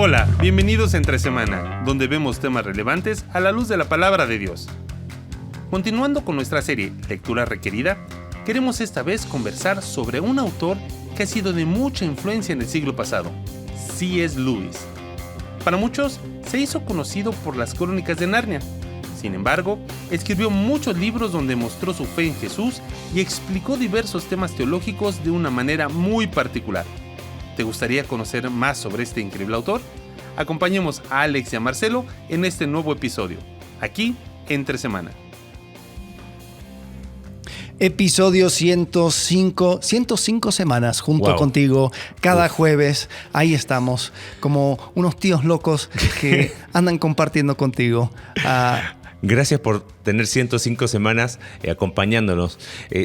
Hola, bienvenidos a Entre Semana, donde vemos temas relevantes a la luz de la palabra de Dios. Continuando con nuestra serie Lectura Requerida, queremos esta vez conversar sobre un autor que ha sido de mucha influencia en el siglo pasado, C.S. Lewis. Para muchos, se hizo conocido por las Crónicas de Narnia. Sin embargo, escribió muchos libros donde mostró su fe en Jesús y explicó diversos temas teológicos de una manera muy particular. ¿Te gustaría conocer más sobre este increíble autor? Acompañemos a Alex y a Marcelo en este nuevo episodio, aquí Entre Semana. Episodio 105 semanas junto contigo, cada jueves. Ahí estamos, como unos tíos locos que andan compartiendo contigo. Gracias por tener 105 semanas acompañándonos.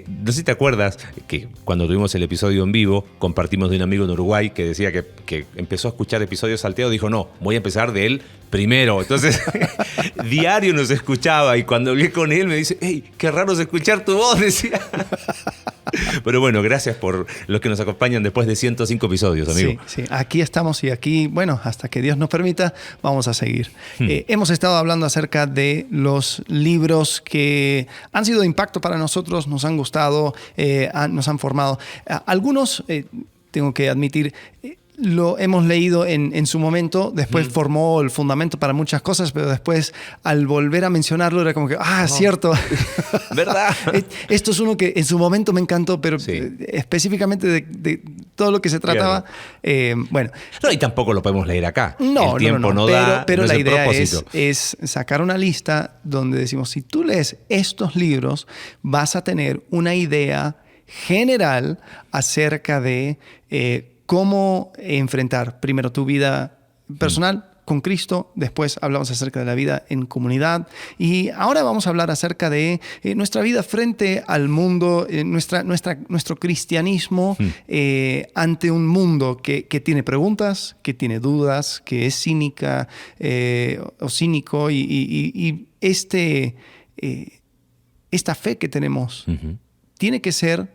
No sé si te acuerdas que cuando tuvimos el episodio en vivo, compartimos de un amigo en Uruguay que decía que empezó a escuchar episodios salteados. Dijo, no, voy a empezar de él primero. Entonces, diario nos escuchaba y cuando hablé con él me dice, hey, qué raro es escuchar tu voz, decía. Pero bueno, gracias por los que nos acompañan después de 105 episodios, amigo. Sí, aquí estamos y aquí, bueno, hasta que Dios nos permita, vamos a seguir. Hemos estado hablando acerca de los libros que han sido de impacto para nosotros, nos han gustado, nos han formado. Algunos, tengo que admitir, lo hemos leído en su momento, después formó el fundamento para muchas cosas, pero después al volver a mencionarlo era como que, cierto. ¿Verdad? Esto es uno que en su momento me encantó, pero específicamente de todo lo que se trataba, bueno. No, y tampoco lo podemos leer acá. No, el tiempo no da, pero no la es el idea propósito. es sacar una lista donde decimos, si tú lees estos libros, vas a tener una idea general acerca de cómo enfrentar primero tu vida personal con Cristo, después hablamos acerca de la vida en comunidad y ahora vamos a hablar acerca de nuestra vida frente al mundo, nuestro cristianismo ante un mundo que tiene preguntas, que tiene dudas, que es cínica o cínico y esta fe que tenemos tiene que ser,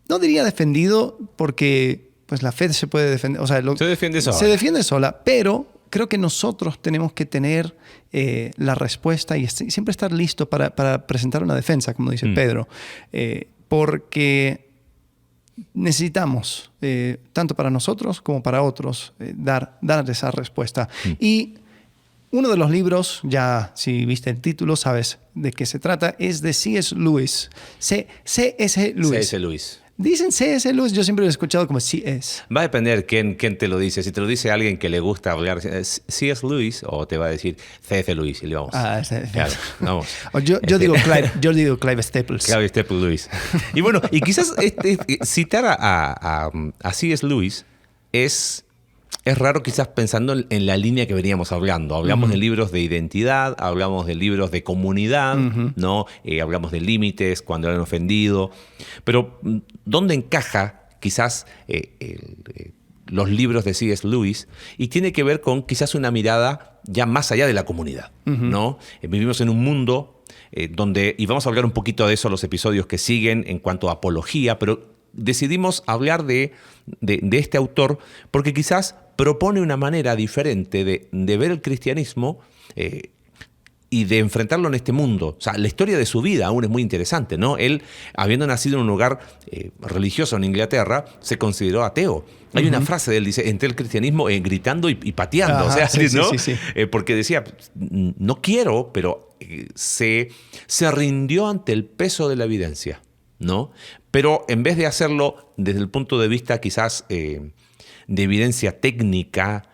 no diría defendido porque pues la fe se puede defender, o sea, se defiende sola. Se defiende sola, pero creo que nosotros tenemos que tener la respuesta y siempre estar listo para presentar una defensa, como dice Pedro, porque necesitamos, tanto para nosotros como para otros, dar esa respuesta. Y uno de los libros, ya si viste el título, sabes de qué se trata, es de C.S. Lewis. C.S. Lewis. C.S. Lewis. Dicen C.S. Lewis, yo siempre lo he escuchado como C.S. Va a depender quién te lo dice. Si te lo dice alguien que le gusta hablar C.S. Lewis, o te va a decir C.S. Lewis y le vamos. Claro, vamos. Yo digo Clive Staples. Clive Staples Lewis. Y bueno, y quizás citar a C.S. Lewis es raro quizás pensando en la línea que veníamos hablando. Hablamos de libros de identidad, hablamos de libros de comunidad, ¿no? Hablamos de límites, cuando han ofendido. Pero, ¿dónde encaja quizás los libros de C.S. Lewis? Y tiene que ver con quizás una mirada ya más allá de la comunidad, ¿no? Vivimos en un mundo donde, y vamos a hablar un poquito de eso en los episodios que siguen en cuanto a apología, pero decidimos hablar de este autor porque quizás propone una manera diferente de ver el cristianismo y de enfrentarlo en este mundo. O sea, la historia de su vida aún es muy interesante, ¿no? Él, habiendo nacido en un lugar religioso en Inglaterra, se consideró ateo. Hay una frase de él, dice, entré al cristianismo gritando y pateando. Ajá, o sea, ¿no? Sí. Porque decía, no quiero, pero se rindió ante el peso de la evidencia, ¿no? Pero en vez de hacerlo desde el punto de vista quizás de evidencia técnica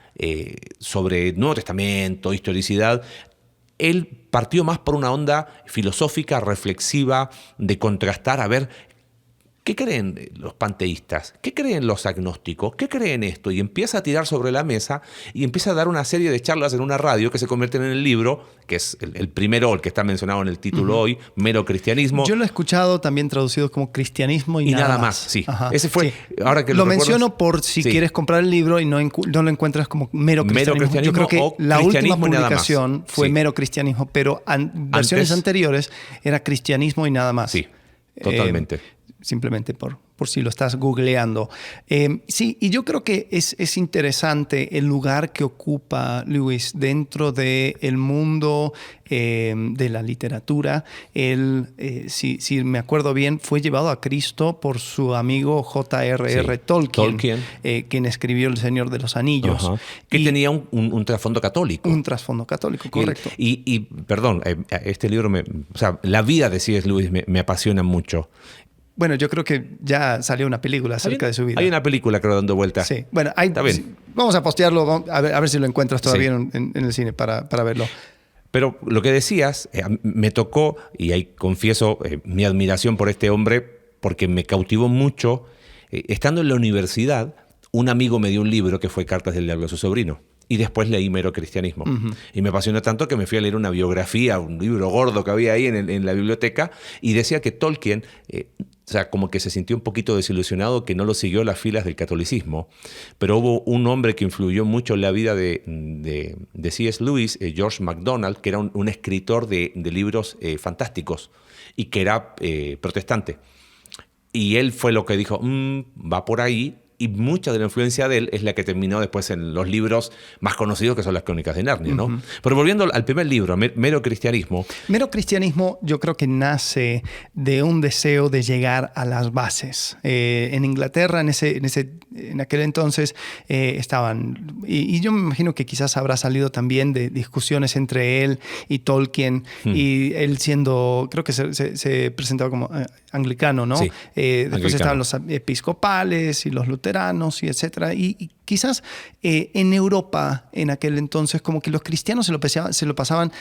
sobre Nuevo Testamento, historicidad, él partió más por una onda filosófica, reflexiva, de contrastar, a ver, ¿qué creen los panteístas? ¿Qué creen los agnósticos? ¿Qué creen esto? Y empieza a tirar sobre la mesa y empieza a dar una serie de charlas en una radio que se convierten en el libro, que es el primero, el que está mencionado en el título hoy, Mero Cristianismo. Yo lo he escuchado también traducido como cristianismo y nada más. Sí, Ajá. Ese fue, ahora que lo recuerdas, menciono por si quieres comprar el libro y no lo encuentras como Mero Cristianismo. Yo creo que la última publicación fue Mero Cristianismo, pero versiones anteriores era Cristianismo y nada más. Sí, totalmente. simplemente por si lo estás googleando. Sí, y yo creo que es interesante el lugar que ocupa Lewis dentro del mundo de la literatura. Él, si me acuerdo bien, fue llevado a Cristo por su amigo J.R.R. Tolkien, quien escribió El Señor de los Anillos. Ajá. Que tenía un trasfondo católico. Un trasfondo católico, correcto. Y perdón, este libro, la vida de C.S. Lewis me apasiona mucho. Bueno, yo creo que ya salió una película acerca de su vida. Hay una película, creo, dando vuelta. Sí. Bueno, Está bien. Vamos a postearlo, a ver si lo encuentras todavía en el cine para verlo. Pero lo que decías, me tocó, y ahí confieso mi admiración por este hombre, porque me cautivó mucho. Estando en la universidad, un amigo me dio un libro que fue Cartas del Diablo a su sobrino. Y después leí Mero Cristianismo. Uh-huh. Y me apasionó tanto que me fui a leer una biografía, un libro gordo que había ahí en la biblioteca, y decía que Tolkien, como que se sintió un poquito desilusionado que no lo siguió las filas del catolicismo. Pero hubo un hombre que influyó mucho en la vida de C.S. Lewis, George MacDonald, que era un escritor de libros fantásticos y que era protestante. Y él fue lo que dijo, va por ahí. Y mucha de la influencia de él es la que terminó después en los libros más conocidos, que son las Crónicas de Narnia, ¿no? Uh-huh. Pero volviendo al primer libro, Mero Cristianismo. Mero Cristianismo yo creo que nace de un deseo de llegar a las bases. En Inglaterra, en aquel entonces, estaban... Y yo me imagino que quizás habrá salido también de discusiones entre él y Tolkien, y él siendo... Creo que se presentaba como anglicano, ¿no? Sí, después anglicano. Estaban los episcopales y los luteranos y etcétera. Y quizás en Europa, en aquel entonces, como que los cristianos se lo pasaban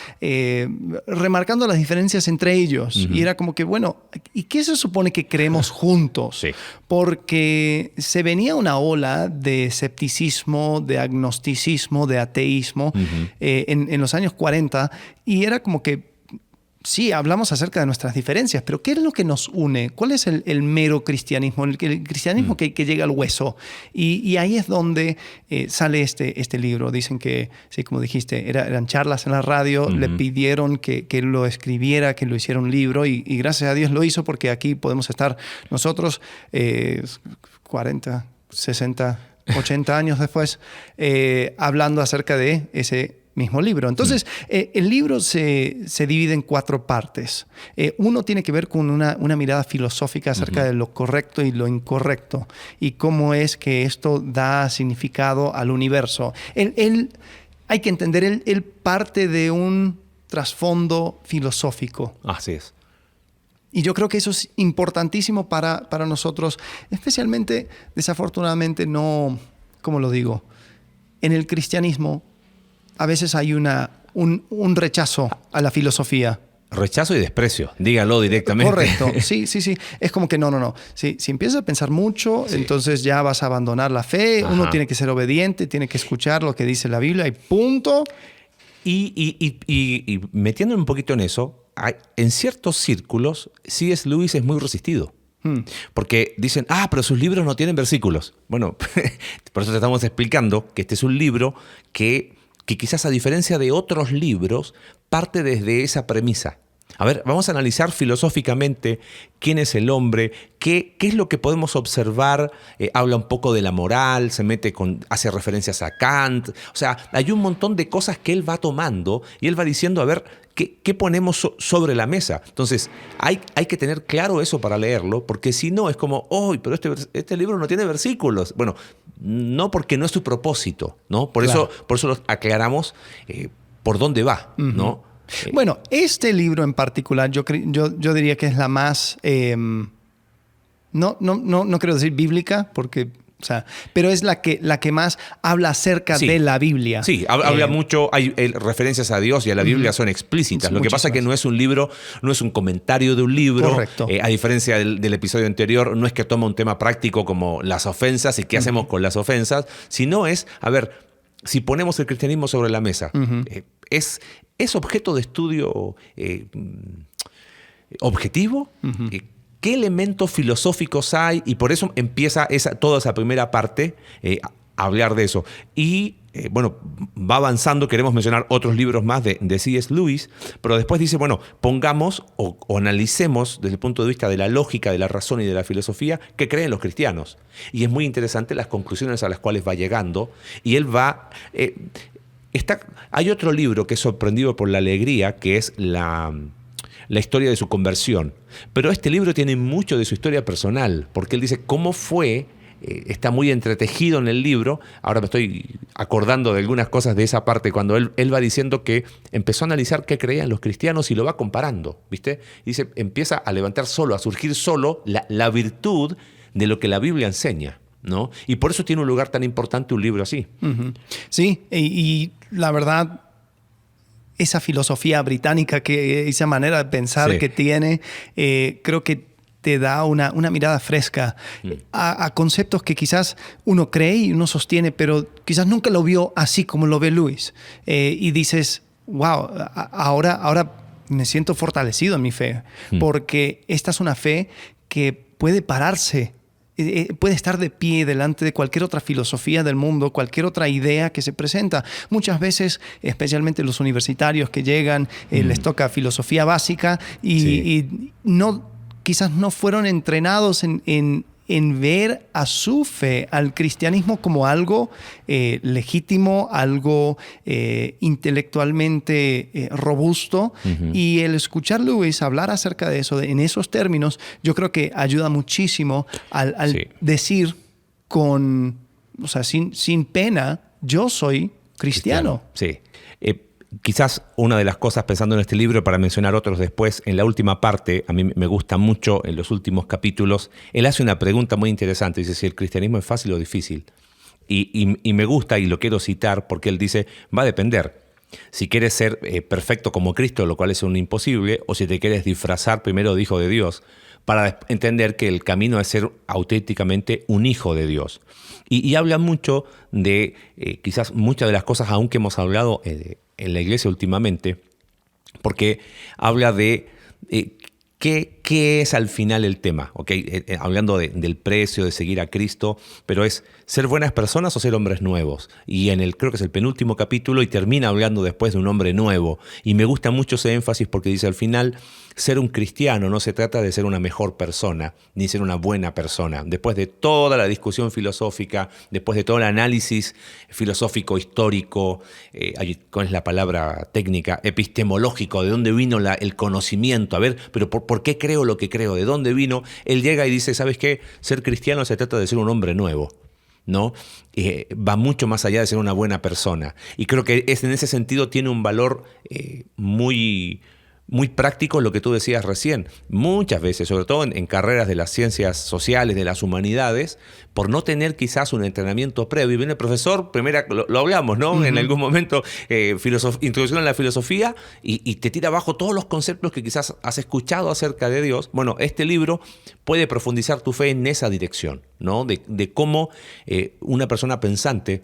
remarcando las diferencias entre ellos. Uh-huh. Y era como que, bueno, ¿y qué se supone que creemos juntos? Sí. Porque se venía una ola de escepticismo, de agnosticismo, de ateísmo uh-huh. En los años 40, y era como que sí, hablamos acerca de nuestras diferencias, pero ¿qué es lo que nos une? ¿Cuál es el mero cristianismo? El cristianismo que llega al hueso. Y ahí es donde sale este libro. Dicen que, sí, como dijiste, eran charlas en la radio, uh-huh. Le pidieron que lo escribiera, que lo hiciera un libro, y gracias a Dios lo hizo, porque aquí podemos estar nosotros 40, 60, 80 años después hablando acerca de ese mismo libro. Entonces, el libro se divide en 4 partes. Uno tiene que ver con una mirada filosófica acerca uh-huh. de lo correcto y lo incorrecto, y cómo es que esto da significado al universo. Hay que entender, él parte de un trasfondo filosófico. Así es. Y yo creo que eso es importantísimo para nosotros, especialmente, desafortunadamente, no, ¿cómo lo digo? En el cristianismo, a veces hay un rechazo a la filosofía. Rechazo y desprecio, dígalo directamente. Correcto, sí. Es como que no. Si empiezas a pensar mucho, sí. Entonces ya vas a abandonar la fe. Ajá. Uno tiene que ser obediente, tiene que escuchar lo que dice la Biblia y punto. Y metiéndome un poquito en eso, en ciertos círculos, C.S. Lewis es muy resistido. Porque dicen, pero sus libros no tienen versículos. Bueno, por eso te estamos explicando que este es un libro que quizás, a diferencia de otros libros, parte desde esa premisa. A ver, vamos a analizar filosóficamente quién es el hombre, qué es lo que podemos observar. Habla un poco de la moral, hace referencias a Kant. O sea, hay un montón de cosas que él va tomando y él va diciendo, a ver, ¿qué ponemos sobre la mesa? Entonces, hay que tener claro eso para leerlo, porque si no es como, pero este libro no tiene versículos. Bueno, no, porque no es su propósito, ¿no? Por eso lo aclaramos por dónde va, uh-huh. ¿no? Bueno, este libro en particular, yo diría que es la más, no quiero decir bíblica, porque... pero es la que más habla acerca de la Biblia. Sí, habla mucho, hay referencias a Dios y a la Biblia son explícitas. Lo que pasa es que no es un libro, no es un comentario de un libro. Correcto. A diferencia del episodio anterior, no es que toma un tema práctico como las ofensas y qué hacemos con las ofensas, sino es, a ver, si ponemos el cristianismo sobre la mesa, ¿es objeto de estudio objetivo? Uh-huh. ¿Qué elementos filosóficos hay? Y por eso empieza toda esa primera parte hablar de eso. Y bueno, va avanzando, queremos mencionar otros libros más de C.S. Lewis, pero después dice, bueno, pongamos o analicemos desde el punto de vista de la lógica, de la razón y de la filosofía, qué creen los cristianos. Y es muy interesante las conclusiones a las cuales va llegando, y él va... hay otro libro que es Sorprendido por la Alegría, que es la historia de su conversión. Pero este libro tiene mucho de su historia personal, porque él dice cómo fue, está muy entretejido en el libro. Ahora me estoy acordando de algunas cosas de esa parte, cuando él va diciendo que empezó a analizar qué creían los cristianos y lo va comparando, ¿viste? Y dice, empieza a levantar solo, a surgir solo la virtud de lo que la Biblia enseña, ¿no? Y por eso tiene un lugar tan importante un libro así. Uh-huh. Sí, y la verdad, esa filosofía británica, esa manera de pensar que tiene, creo que te da una mirada fresca a conceptos que quizás uno cree y uno sostiene, pero quizás nunca lo vio así como lo ve Lewis. Y dices, wow, ahora me siento fortalecido en mi fe, porque esta es una fe que puede pararse, puede estar de pie delante de cualquier otra filosofía del mundo, cualquier otra idea que se presenta. Muchas veces, especialmente los universitarios que llegan, les toca filosofía básica y quizás no fueron entrenados en ver a su fe, al cristianismo, como algo legítimo, algo intelectualmente robusto. Uh-huh. Y el escuchar a Lewis hablar acerca de eso, en esos términos, yo creo que ayuda muchísimo al decir sin pena, yo soy cristiano. Sí. Quizás una de las cosas, pensando en este libro, para mencionar otros después, en la última parte, a mí me gusta mucho, en los últimos capítulos, él hace una pregunta muy interesante. Dice, si el cristianismo es fácil o difícil. Y me gusta, y lo quiero citar, porque él dice, va a depender. Si quieres ser perfecto como Cristo, lo cual es un imposible, o si te quieres disfrazar primero de hijo de Dios, para entender que el camino es ser auténticamente un hijo de Dios. Y habla mucho de, quizás muchas de las cosas aún que hemos hablado en la iglesia últimamente, porque habla de qué es al final el tema, ¿okay? Hablando del precio, de seguir a Cristo, pero es ser buenas personas o ser hombres nuevos. Y creo que es el penúltimo capítulo y termina hablando después de un hombre nuevo. Y me gusta mucho ese énfasis porque dice al final, ser un cristiano no se trata de ser una mejor persona, ni ser una buena persona. Después de toda la discusión filosófica, después de todo el análisis filosófico, histórico, ¿cuál es la palabra técnica? Epistemológico, de dónde vino el conocimiento. A ver, pero ¿por qué creo lo que creo? ¿De dónde vino? Él llega y dice, ¿sabes qué? Ser cristiano se trata de ser un hombre nuevo, ¿no? Va mucho más allá de ser una buena persona. Y creo que en ese sentido tiene un valor muy práctico, lo que tú decías recién. Muchas veces, sobre todo en carreras de las ciencias sociales, de las humanidades, por no tener quizás un entrenamiento previo. Y viene el profesor, lo hablamos, ¿no? Uh-huh. En algún momento, introducción a la filosofía, y te tira abajo todos los conceptos que quizás has escuchado acerca de Dios. Bueno, este libro puede profundizar tu fe en esa dirección, ¿no? De cómo una persona pensante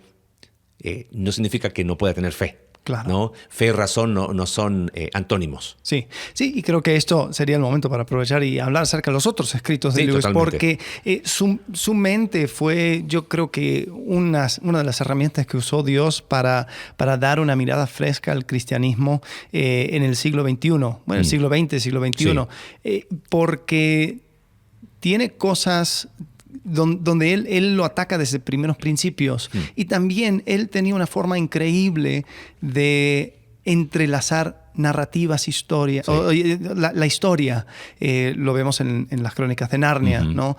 no significa que no pueda tener fe. Claro. ¿No? Fe y razón no son antónimos. Sí, y creo que esto sería el momento para aprovechar y hablar acerca de los otros escritos de Lewis, porque su mente fue, yo creo que una de las herramientas que usó Dios para dar una mirada fresca al cristianismo en el siglo XXI, el siglo XX, siglo XXI, porque tiene cosas donde él lo ataca desde primeros principios. Y también él tenía una forma increíble de entrelazar narrativas, historia, la historia. Lo vemos en las Crónicas de Narnia, ¿no?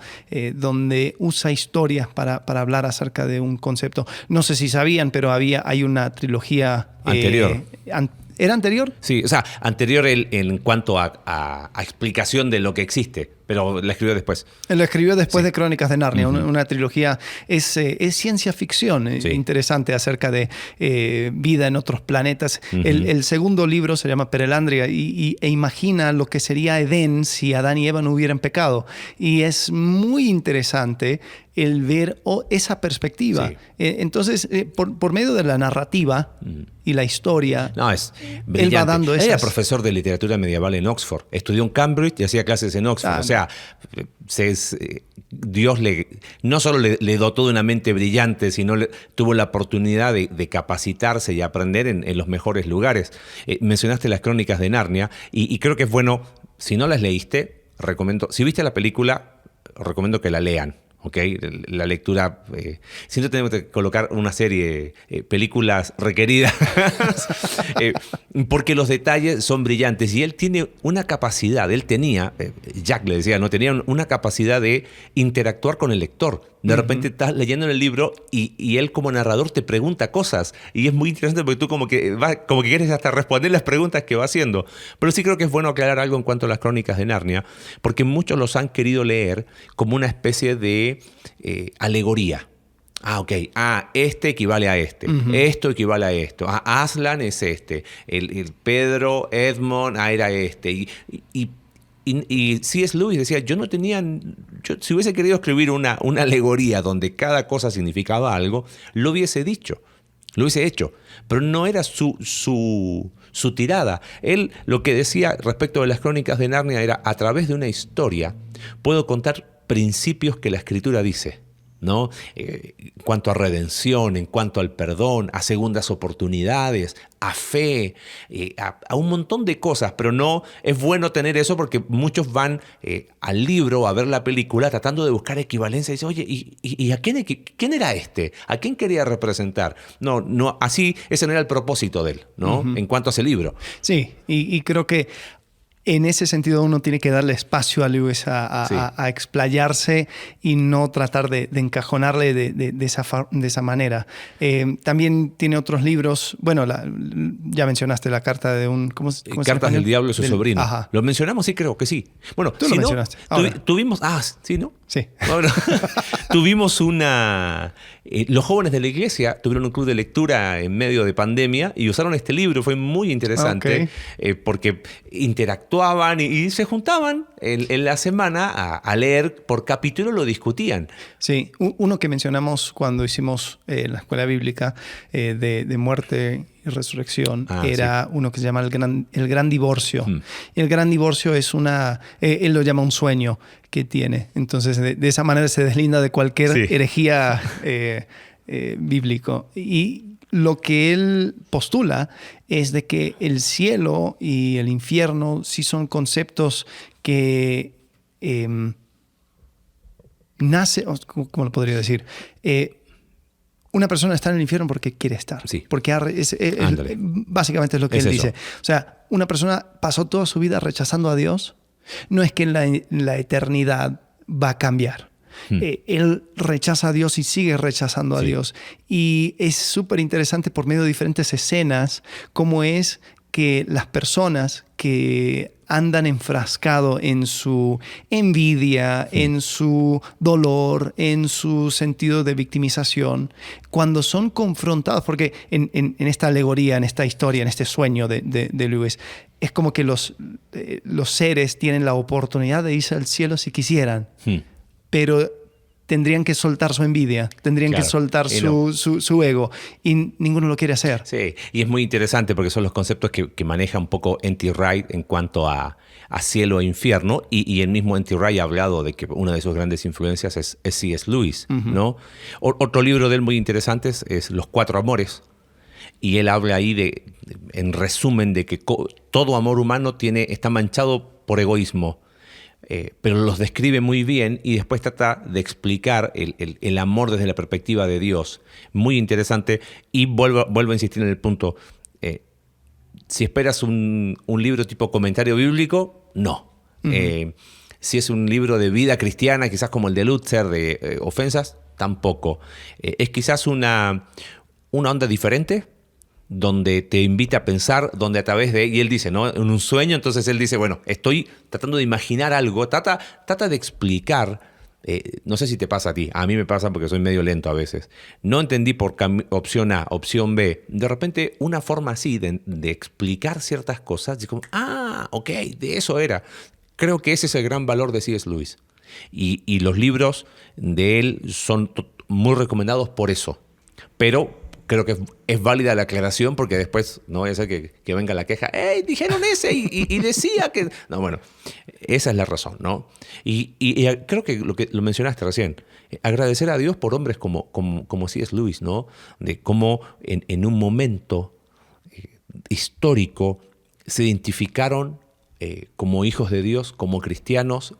Donde usa historias para hablar acerca de un concepto. No sé si sabían, pero hay una trilogía anterior. ¿Era anterior? Sí, o sea, anterior en cuanto a explicación de lo que existe, pero la escribió después. Lo escribió después de Crónicas de Narnia, una trilogía. Es ciencia ficción, interesante acerca de vida en otros planetas. El segundo libro se llama Perelandria e imagina lo que sería Edén si Adán y Eva no hubieran pecado. Y es muy interesante el ver esa perspectiva. Sí. Entonces, por medio de la narrativa y la historia, es brillante. Él va dando Era profesor de literatura medieval en Oxford. Estudió en Cambridge y hacía clases en Oxford. sea, Dios no solo le dotó de una mente brillante, sino tuvo la oportunidad de capacitarse y aprender en los mejores lugares. Mencionaste las Crónicas de Narnia y creo que es bueno, si no las leíste, recomiendo, si viste la película, recomiendo que la lean. ¿Ok? La lectura, siempre tenemos que colocar una serie, películas requeridas, porque los detalles son brillantes y él tiene una capacidad, Jack le decía, ¿no? Tenía una capacidad de interactuar con el lector. De repente estás leyendo en el libro y él como narrador te pregunta cosas y es muy interesante porque tú como que quieres hasta responder las preguntas que va haciendo. Pero sí creo que es bueno aclarar algo en cuanto a las Crónicas de Narnia, porque muchos los han querido leer como una especie de alegoría. Ok. Este equivale a este. Esto equivale a esto. Aslan es este. El Pedro, Edmond, era este. Y C.S. Lewis decía, si hubiese querido escribir una alegoría donde cada cosa significaba algo, lo hubiese dicho, lo hubiese hecho. Pero no era su tirada. Él lo que decía respecto de las Crónicas de Narnia era, a través de una historia puedo contar principios que la Escritura dice, ¿no? En cuanto a redención, en cuanto al perdón, a segundas oportunidades, a fe, a un montón de cosas, pero no es bueno tener eso porque muchos van al libro a ver la película tratando de buscar equivalencia y dicen, oye, ¿y a quién era este? ¿A quién quería representar? No, así ese no era el propósito de él, ¿no? En cuanto a ese libro. Sí, y creo que en ese sentido uno tiene que darle espacio a Lewis a explayarse y no tratar de encajonarle de esa manera. También tiene otros libros. Bueno, ya mencionaste la carta de un... ¿cómo Cartas del Diablo y su sobrino. Ajá. ¿Lo mencionamos? Sí, creo que sí. Bueno, tú lo mencionaste. Tuvimos... sí, ¿no? Sí. Bueno, tuvimos los jóvenes de la iglesia tuvieron un club de lectura en medio de pandemia y usaron este libro. Fue muy interesante porque interactuaban y se juntaban en la semana a leer por capítulo, lo discutían. Sí, uno que mencionamos cuando hicimos la escuela bíblica de muerte y resurrección era uno que se llama el gran divorcio. El gran divorcio es él lo llama un sueño que tiene. Entonces, de esa manera se deslinda de cualquier herejía bíblico. Y lo que él postula es de que el cielo y el infierno sí son conceptos que ¿cómo lo podría decir? Una persona está en el infierno porque quiere estar. Sí. Porque básicamente es lo que él dice. O sea, una persona pasó toda su vida rechazando a Dios. No es que en la eternidad va a cambiar. Él rechaza a Dios y sigue rechazando a Dios. Y es súper interesante por medio de diferentes escenas cómo es que las personas que andan enfrascados en su envidia, en su dolor, en su sentido de victimización, cuando son confrontados, porque en esta alegoría, en esta historia, en este sueño de Lewis, es como que los seres tienen la oportunidad de irse al cielo si quisieran, pero tendrían que soltar su envidia, tendrían que soltar su ego, y ninguno lo quiere hacer. Sí, y es muy interesante porque son los conceptos que maneja un poco N.T. Wright en cuanto a cielo e infierno, y el mismo N.T. Wright ha hablado de que una de sus grandes influencias es C.S. Lewis, ¿no? Otro libro de él muy interesante es Los Cuatro Amores, y él habla ahí en resumen de que todo amor humano está manchado por egoísmo. Pero los describe muy bien y después trata de explicar el amor desde la perspectiva de Dios. Muy interesante. Y vuelvo a insistir en el punto. Si esperas un libro tipo comentario bíblico, no. Si es un libro de vida cristiana, quizás como el de Luther, de ofensas, tampoco. Es quizás una onda diferente, donde te invita a pensar, donde a través y él dice, ¿no? En un sueño, entonces él dice, bueno, estoy tratando de imaginar algo, trata de explicar, no sé si te pasa a ti, a mí me pasa porque soy medio lento a veces, no entendí por opción A, opción B, de repente una forma así de explicar ciertas cosas, y como, ok, de eso era. Creo que ese es el gran valor de C.S. Lewis, y los libros de él son muy recomendados por eso, pero creo que es válida la aclaración porque después no vaya a ser que venga la queja. ¡Ey, dijeron ese! Y decía que... No, bueno, esa es la razón, ¿no? Y creo que lo mencionaste recién. Agradecer a Dios por hombres como C.S. Lewis, ¿no? De cómo en un momento histórico se identificaron como hijos de Dios, como cristianos,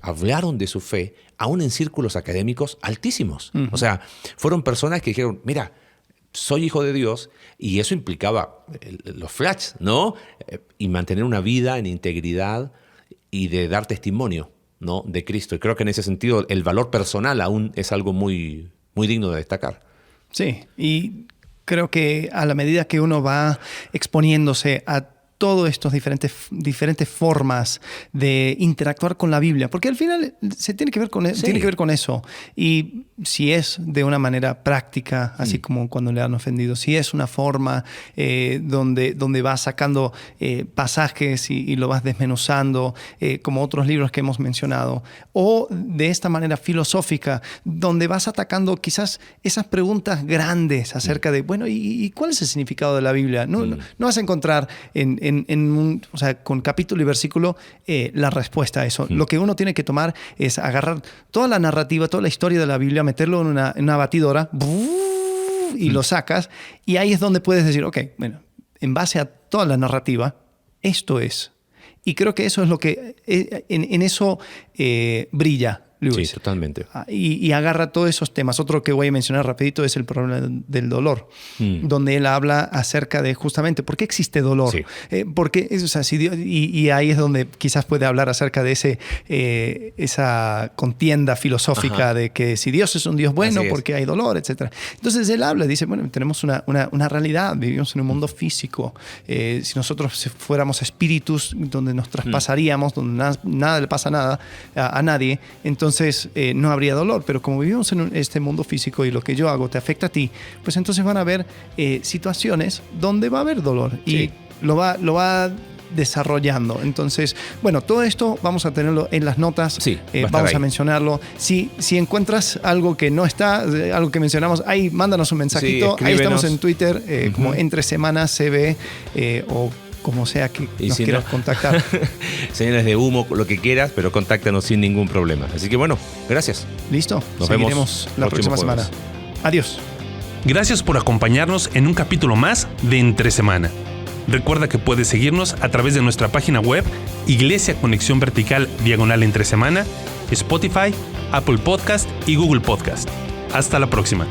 hablaron de su fe, aún en círculos académicos altísimos. Uh-huh. O sea, fueron personas que dijeron, mira, soy hijo de Dios, y eso implicaba los flats, ¿no? Y mantener una vida en integridad y de dar testimonio, ¿no? De Cristo. Y creo que en ese sentido el valor personal aún es algo muy, muy digno de destacar. Sí, y creo que a la medida que uno va exponiéndose a todas estas diferentes formas de interactuar con la Biblia, porque al final se tiene que ver con, tiene que ver con eso. Y si es de una manera práctica, así como cuando le han ofendido, si es una forma donde vas sacando pasajes y lo vas desmenuzando, como otros libros que hemos mencionado, o de esta manera filosófica, donde vas atacando quizás esas preguntas grandes acerca de, bueno, ¿y cuál es el significado de la Biblia? No vas a encontrar o sea, con capítulo y versículo la respuesta a eso. Lo que uno tiene que tomar es agarrar toda la narrativa, toda la historia de la Biblia, meterlo en una batidora y lo sacas, y ahí es donde puedes decir, ok, bueno, en base a toda la narrativa, esto es. Y creo que eso es lo que en eso brilla Lewis. Sí, totalmente. Y agarra todos esos temas. Otro que voy a mencionar rapidito es el problema del dolor, donde él habla acerca de justamente por qué existe dolor. Sí. Porque, o sea, si Dios, y ahí es donde quizás puede hablar acerca de esa contienda filosófica de que si Dios es un Dios bueno, porque hay dolor, etc. Entonces él habla, dice, bueno, tenemos una realidad, vivimos en un mundo físico. Si nosotros fuéramos espíritus donde nos traspasaríamos, donde nada le pasa nada a nadie, entonces no habría dolor. Pero como vivimos en este mundo físico y lo que yo hago te afecta a ti, pues entonces van a haber situaciones donde va a haber dolor y lo va desarrollando. Entonces, bueno, todo esto vamos a tenerlo en las notas. Sí, vamos a mencionarlo. Si encuentras algo que no está, algo que mencionamos, ahí mándanos un mensajito. Ahí estamos en Twitter como Entre Semanas CB o como sea que nos quieras contactar. Señales de humo, lo que quieras, pero contáctanos sin ningún problema. Así que bueno, gracias. Listo. Nos vemos la próxima semana. Adiós. Gracias por acompañarnos en un capítulo más de Entre Semana. Recuerda que puedes seguirnos a través de nuestra página web Iglesia Conexión Vertical /Entre Semana, Spotify, Apple Podcast y Google Podcast. Hasta la próxima.